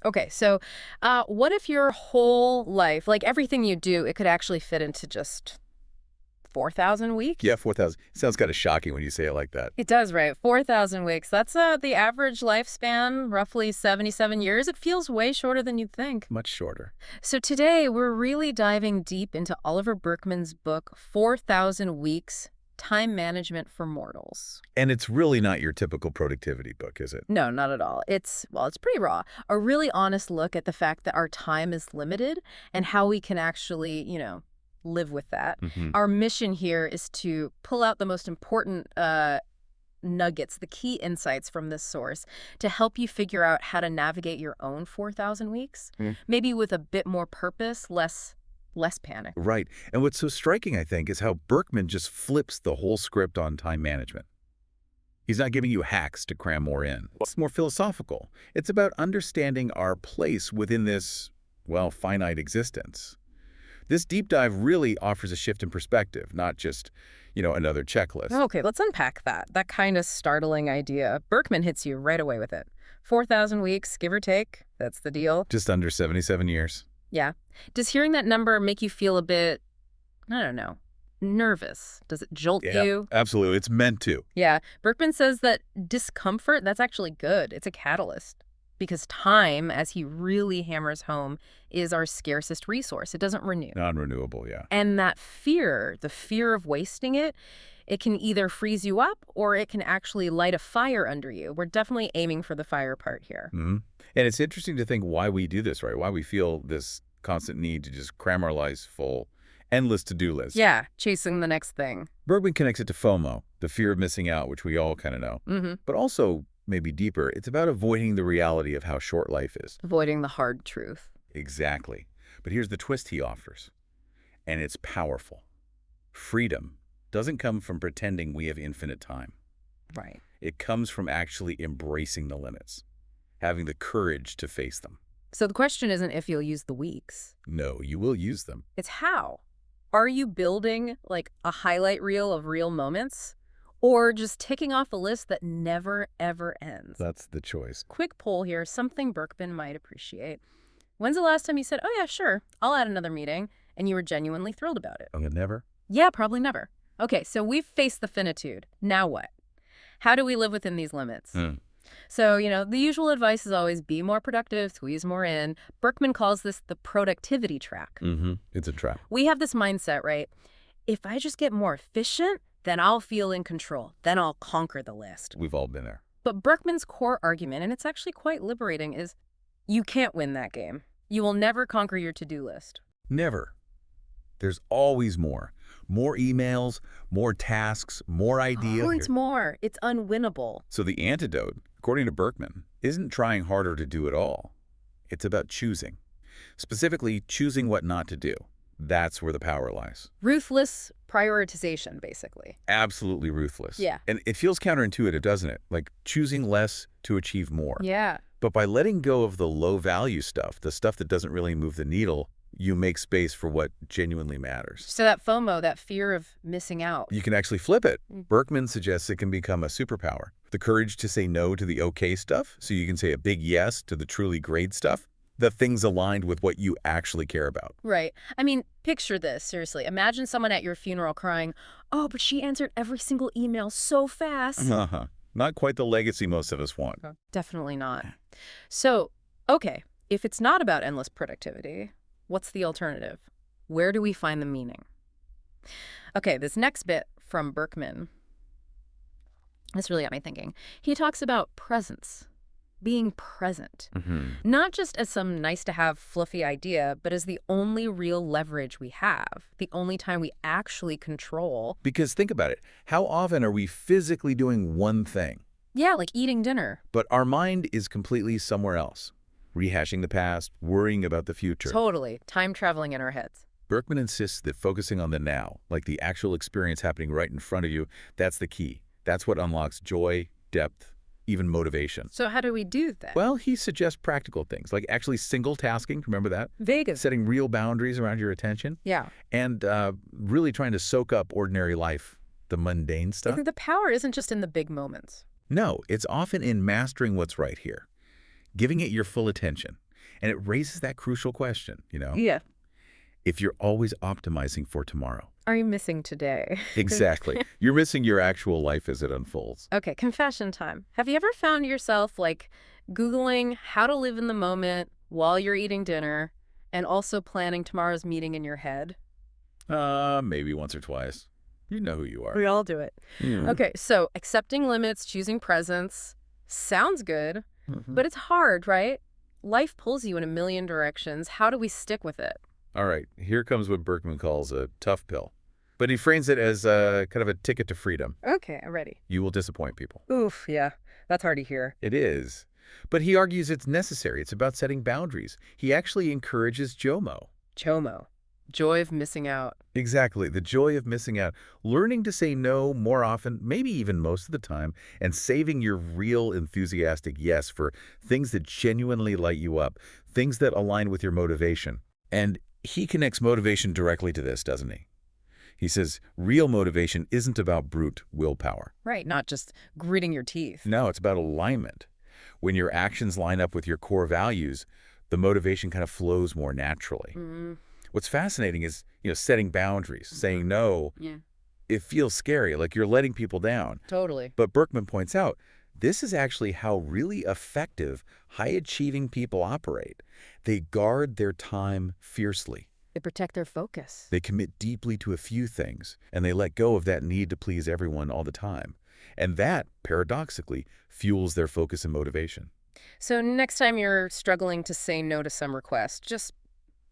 Okay, so what if your whole life, like everything you do, it could actually fit into just 4,000 Yeah, weeks? 4,000. Sounds kind of shocking when you say it like that. It does, right? 4,000 weeks. That's the average lifespan, roughly 77 years. It feels way shorter than you'd think. Much shorter. So today, we're really diving deep into Oliver Burkeman's book, 4,000 Weeks, Time Management for Mortals. And it's really not your typical productivity book, is it? No, not at all. It's pretty raw. A really honest look at the fact that our time is limited and how we can actually, live with that. Our mission here is to pull out the most important nuggets, the key insights from this source to help you figure out how to navigate your own 4,000 weeks, maybe with a bit more purpose, less panic. Right. And what's so striking, I think, is how Burkeman just flips the whole script on time management. He's not giving you hacks to cram more in. It's more philosophical. It's about understanding our place within this, well, finite existence. This deep dive really offers a shift in perspective, not just, another checklist. Okay, let's unpack that kind of startling idea. Berkman hits you right away with it. 4,000 weeks, give or take. That's the deal. Just under 77 years. Yeah. Does hearing that number make you feel a bit, I don't know, nervous? Does it jolt you? Absolutely. It's meant to. Yeah. Berkman says that discomfort, that's actually good. It's a catalyst. Because time, as he really hammers home, is our scarcest resource. It doesn't renew. Non-renewable, yeah. And that fear, the fear of wasting it, it can either freeze you up or it can actually light a fire under you. We're definitely aiming for the fire part here. And it's interesting to think why we do this, right? Why we feel this constant need to just cram our lives full, endless to-do list. Yeah, chasing the next thing. Bergman connects it to FOMO, the fear of missing out, which we all kind of know. But also, maybe deeper, it's about avoiding the reality of how short life is. Avoiding the hard truth. Exactly. But here's the twist he offers, and it's powerful. Freedom doesn't come from pretending we have infinite time. Right. It comes from actually embracing the limits, having the courage to face them. So the question isn't if you'll use the weeks. No, you will use them. It's how. Are you building like a highlight reel of real moments? Or just ticking off a list that never, ever ends? That's the choice. Quick poll here, something Berkman might appreciate. When's the last time you said, oh yeah, sure, I'll add another meeting, and you were genuinely thrilled about it? Oh, never? Yeah, probably never. Okay, so we've faced the finitude. Now what? How do we live within these limits? So, the usual advice is always be more productive, squeeze more in. Berkman calls this the productivity track. It's a trap. We have this mindset, right? If I just get more efficient, then I'll feel in control. Then I'll conquer the list. We've all been there. But Berkman's core argument, and it's actually quite liberating, is you can't win that game. You will never conquer your to-do list. Never. There's always more. More emails, more tasks, more ideas. Oh, it's more. It's unwinnable. So the antidote, according to Burkeman, isn't trying harder to do it all. It's about choosing. Specifically, choosing what not to do. That's where the power lies. Ruthless prioritization, basically. Absolutely ruthless. Yeah. And it feels counterintuitive, doesn't it? Like choosing less to achieve more. Yeah. But by letting go of the low-value stuff, the stuff that doesn't really move the needle, you make space for what genuinely matters. So that FOMO, that fear of missing out. You can actually flip it. Berkman suggests it can become a superpower. The courage to say no to the okay stuff, so you can say a big yes to the truly great stuff. The things aligned with what you actually care about. Right. I mean, picture this, seriously. Imagine someone at your funeral crying, oh, but she answered every single email so fast. Not quite the legacy most of us want. Definitely not. So, okay, if it's not about endless productivity, what's the alternative? Where do we find the meaning? Okay, this next bit from Burkeman, this really got me thinking. He talks about presence. Being present, not just as some nice-to-have fluffy idea, but as the only real leverage we have, the only time we actually control. Because think about it. How often are we physically doing one thing? Yeah, like eating dinner. But our mind is completely somewhere else, rehashing the past, worrying about the future. Totally. Time traveling in our heads. Berkman insists that focusing on the now, like the actual experience happening right in front of you, that's the key. That's what unlocks joy, depth, even motivation. So how do we do that? Well, he suggests practical things, like actually single tasking, remember that? Vegas. Setting real boundaries around your attention. Yeah. And really trying to soak up ordinary life, the mundane stuff. I think the power isn't just in the big moments. No, it's often in mastering what's right here, giving it your full attention, And it raises that crucial question, Yeah. if you're always optimizing for tomorrow. Are you missing today? Exactly. You're missing your actual life as it unfolds. Okay, confession time. Have you ever found yourself, like, Googling how to live in the moment while you're eating dinner and also planning tomorrow's meeting in your head? Maybe once or twice. You know who you are. We all do it. Yeah. Okay, so accepting limits, choosing presence, sounds good, but it's hard, right? Life pulls you in a million directions. How do we stick with it? All right, here comes what Burkeman calls a tough pill. But he frames it as a kind of a ticket to freedom. Okay, I'm ready. You will disappoint people. Oof, yeah, that's hard to hear. It is. But he argues it's necessary. It's about setting boundaries. He actually encourages JOMO. JOMO, joy of missing out. Exactly, the joy of missing out. Learning to say no more often, maybe even most of the time, and saving your real enthusiastic yes for things that genuinely light you up, things that align with your motivation. And he connects motivation directly to this, doesn't he? He says real motivation isn't about brute willpower. Right, not just gritting your teeth. No, it's about alignment. When your actions line up with your core values, the motivation kind of flows more naturally. What's fascinating is, setting boundaries, saying no. Yeah. It feels scary, like you're letting people down. Totally. But Burkeman points out, this is actually how really effective, high-achieving people operate. They guard their time fiercely. They protect their focus. They commit deeply to a few things, and they let go of that need to please everyone all the time. And that, paradoxically, fuels their focus and motivation. So next time you're struggling to say no to some request, just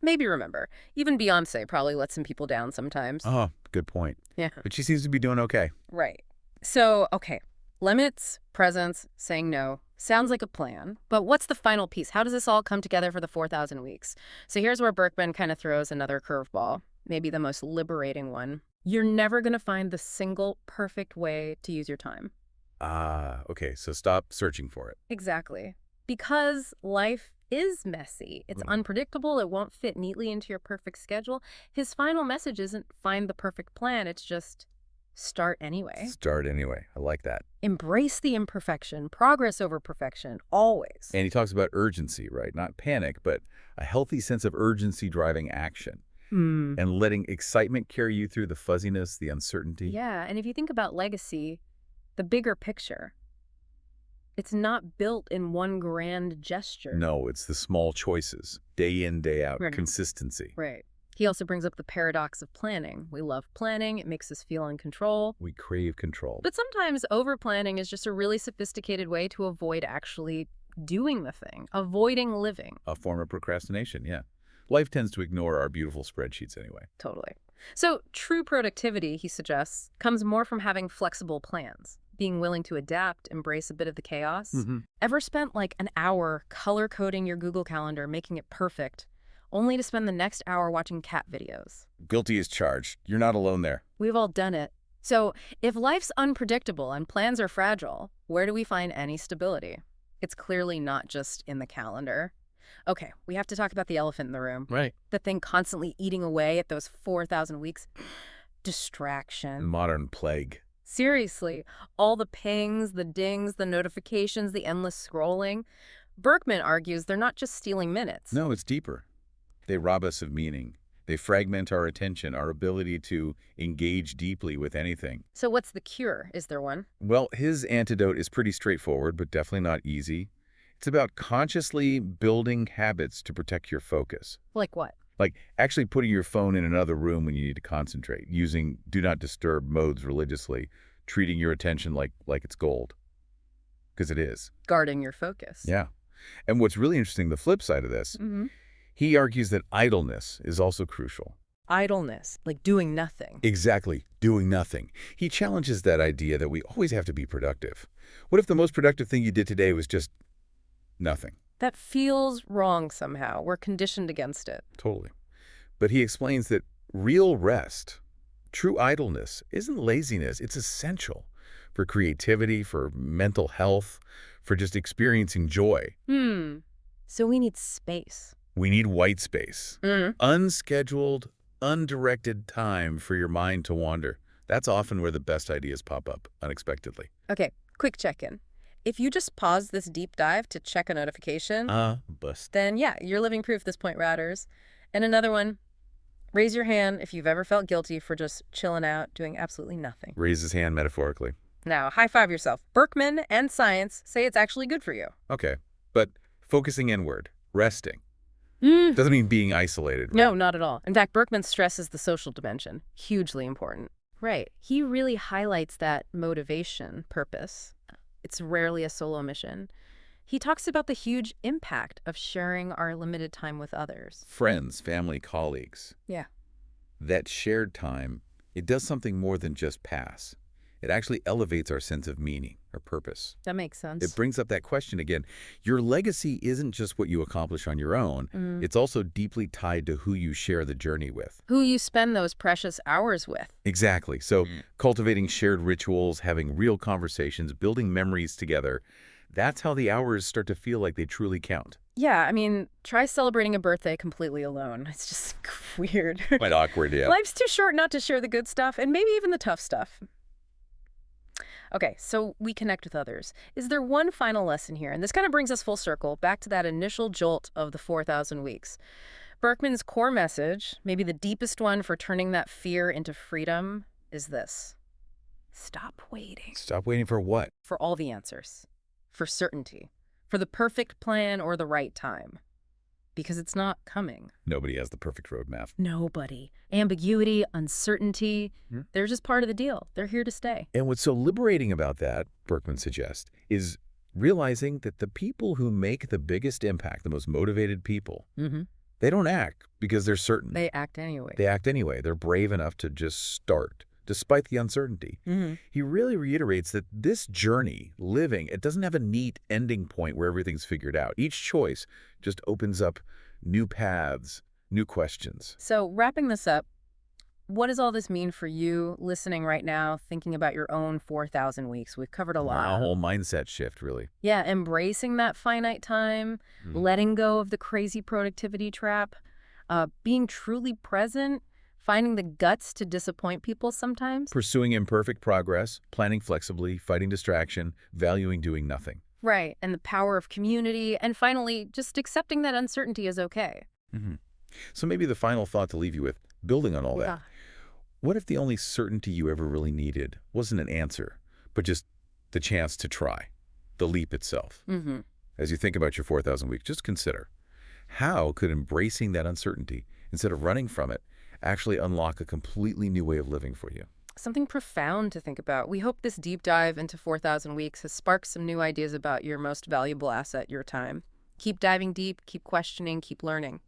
maybe remember, even Beyonce probably lets some people down sometimes. Oh, good point. Yeah. But she seems to be doing okay. Right. So, okay, limits, presence, saying no. Sounds like a plan, but what's the final piece? How does this all come together for the 4,000 weeks? So here's where Burkeman kind of throws another curveball, maybe the most liberating one. You're never going to find the single perfect way to use your time. Okay, so stop searching for it. Exactly. Because life is messy. It's unpredictable. It won't fit neatly into your perfect schedule. His final message isn't find the perfect plan. It's just start anyway. Start anyway. I like that. Embrace the imperfection, progress over perfection, always. And he talks about urgency, right? Not panic, but a healthy sense of urgency driving action. And letting excitement carry you through the fuzziness, the uncertainty. Yeah, and if you think about legacy, the bigger picture, it's not built in one grand gesture. No, it's the small choices, day in, day out, consistency. Right. He also brings up the paradox of planning. We love planning. It makes us feel in control. We crave control. But sometimes over-planning is just a really sophisticated way to avoid actually doing the thing, avoiding living. A form of procrastination, yeah. Life tends to ignore our beautiful spreadsheets anyway. Totally. So true productivity, he suggests, comes more from having flexible plans, being willing to adapt, embrace a bit of the chaos. Ever spent like an hour color-coding your Google Calendar, making it perfect, only to spend the next hour watching cat videos? Guilty as charged. You're not alone there. We've all done it. So if life's unpredictable and plans are fragile, where do we find any stability? It's clearly not just in the calendar. Okay, we have to talk about the elephant in the room. Right. The thing constantly eating away at those 4,000 weeks. Distraction. Modern plague. Seriously, all the pings, the dings, the notifications, the endless scrolling. Burkeman argues they're not just stealing minutes. No, it's deeper. They rob us of meaning. They fragment our attention, our ability to engage deeply with anything. So what's the cure? Is there one? Well, his antidote is pretty straightforward, but definitely not easy. It's about consciously building habits to protect your focus. Like what? Like actually putting your phone in another room when you need to concentrate, using do not disturb modes religiously, treating your attention like it's gold. Because it is. Guarding your focus. Yeah. And what's really interesting, the flip side of this, he argues that idleness is also crucial. Idleness, like doing nothing. Exactly, doing nothing. He challenges that idea that we always have to be productive. What if the most productive thing you did today was just nothing? That feels wrong somehow. We're conditioned against it. Totally. But he explains that real rest, true idleness, isn't laziness. It's essential for creativity, for mental health, for just experiencing joy. So we need space. We need white space. Unscheduled, undirected time for your mind to wander. That's often where the best ideas pop up unexpectedly. Okay, quick check-in. If you just pause this deep dive to check a notification, Bust. then yeah, you're living proof this point, routers. And another one, raise your hand if you've ever felt guilty for just chilling out, doing absolutely nothing. Raise his hand metaphorically. Now, high five yourself. Burkeman and science say it's actually good for you. Okay, but focusing inward, resting, Mm. doesn't mean being isolated. No, not at all. In fact, Burkeman stresses the social dimension. Hugely important. Right. He really highlights that motivation, purpose. It's rarely a solo mission. He talks about the huge impact of sharing our limited time with others. Friends, family, colleagues. Yeah. That shared time, it does something more than just pass. It actually elevates our sense of meaning or purpose. That makes sense. It brings up that question again. Your legacy isn't just what you accomplish on your own. It's also deeply tied to who you share the journey with. Who you spend those precious hours with. Exactly. So cultivating shared rituals, having real conversations, building memories together, that's how the hours start to feel like they truly count. Yeah, I mean, try celebrating a birthday completely alone. It's just weird. Quite awkward, yeah. Life's too short not to share the good stuff and maybe even the tough stuff. Okay, so we connect with others. Is there one final lesson here? And this kind of brings us full circle back to that initial jolt of the 4,000 weeks. Burkeman's core message, maybe the deepest one for turning that fear into freedom, is this. Stop waiting. Stop waiting for what? For all the answers. For certainty. For the perfect plan or the right time. Because it's not coming. Nobody has the perfect roadmap. Nobody. Ambiguity, uncertainty, they're just part of the deal. They're here to stay. And what's so liberating about that, Burkeman suggests, is realizing that the people who make the biggest impact, the most motivated people, they don't act because they're certain. They act anyway. They act anyway. They're brave enough to just start, despite the uncertainty. He really reiterates that this journey, living, it doesn't have a neat ending point where everything's figured out. Each choice just opens up new paths, new questions. So wrapping this up, what does all this mean for you listening right now, thinking about your own 4,000 weeks? We've covered a lot. A whole mindset shift, really. Yeah, embracing that finite time, letting go of the crazy productivity trap, being truly present, finding the guts to disappoint people sometimes. Pursuing imperfect progress, planning flexibly, fighting distraction, valuing doing nothing. Right, and the power of community, and finally, just accepting that uncertainty is okay. So maybe the final thought to leave you with, building on all that. Yeah. What if the only certainty you ever really needed wasn't an answer, but just the chance to try, the leap itself? As you think about your 4,000 weeks, just consider, how could embracing that uncertainty, instead of running from it, actually unlock a completely new way of living for you? Something profound to think about. We hope this deep dive into 4,000 weeks has sparked some new ideas about your most valuable asset, your time. Keep diving deep, keep questioning, keep learning.